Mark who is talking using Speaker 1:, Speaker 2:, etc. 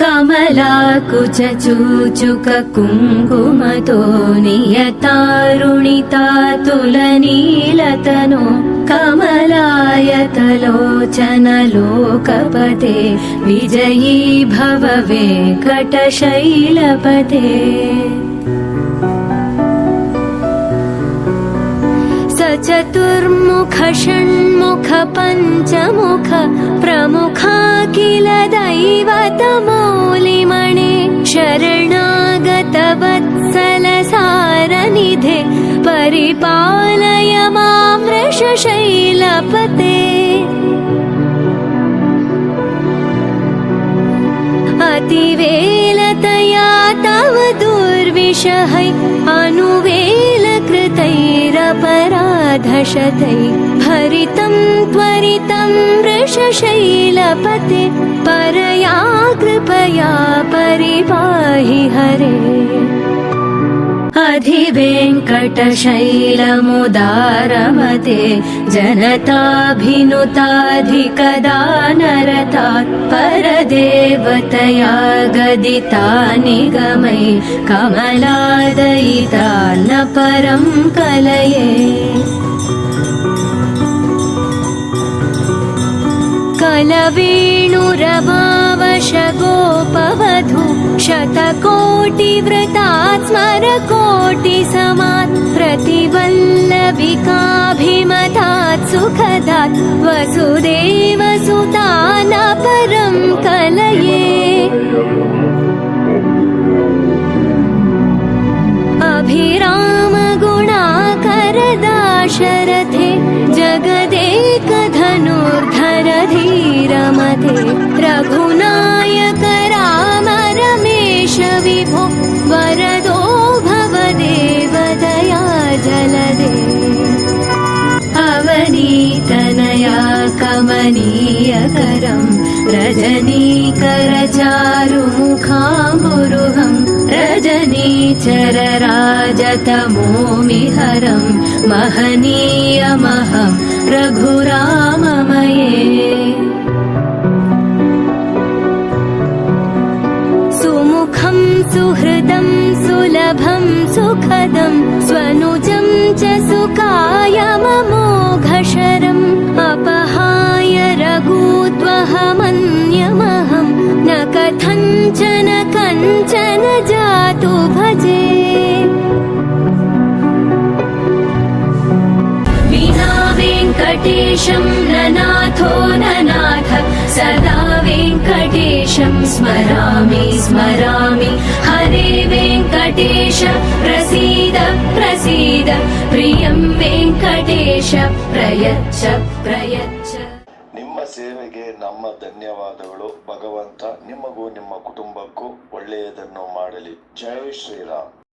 Speaker 1: कमलाकुचूचुक कुङ्कुमतो नियतारुणिता तुलनीलतनो कमलायतलोचन लोकपते विजयी भव वेङ्कटशैलपते। चतुर्मुख षण्मुख पञ्चमुख प्रमुखाखिल दैवतमौलिमणे शरणागत वत्सल सारनिधे परिपालय मां वृषशैलपते। अतिवेलतया तव दुर्विषहै अनुवेलकृतैरपराधशतै भरितं त्वरितं वृषशैलपते परया कृपया परिपाहि हरे। अधिवेङ्कटशैलमुदारमते जनताभिनुताधिकदानरतात् परदेवतया गदिता निगमै कमलादयिता न परं कलये। कलवेणुरभावशगोपवधू शतकोटिवृतात् स्मरकोटिसमात् प्रतिवल्लभिकाभिमतात् सुखदात् वसुदेवसुता न परं कलये। अभिरामगुणाकरदाशरथे जगदेकधनुर्धर धीरमते रघुनायक राम रमेश विभो वरदो भव देवदया जलदे। अवनीतनया कमनीयकरं रजनीकरचारुमुखाम्बुरुहं रजनीचरराजतमोमिहरं महनीयमहं रघुराममये। सुमुखं सुहृदं सुलभं सुखदं स्वनुजं च सुकायममोघशरम् अपहाय रघुत्वहमन्यमहं न कथञ्चन कञ्चन जातु भजे। विना वेङ्कटेशं ननाथो ननाथ सदा वेङ्कटेशं स्मरामि स्मरामि। हरे वेङ्कटेश प्रसीद प्रसीद प्रियं वेङ्कटेश प्रयच्छ प्रयच्छ।
Speaker 2: ನಿಮ್ಮ ಸೇವೆಗೆ ನಮ್ಮ ಧನ್ಯವಾದಗಳು. ಭಗವಂತ ನಿಮಗೂ ನಿಮ್ಮ ಕುಟುಂಬಕ್ಕೂ ಒಳ್ಳೆಯದನ್ನು ಮಾಡಲಿ. ಜೈ ಶ್ರೀರಾಮ್.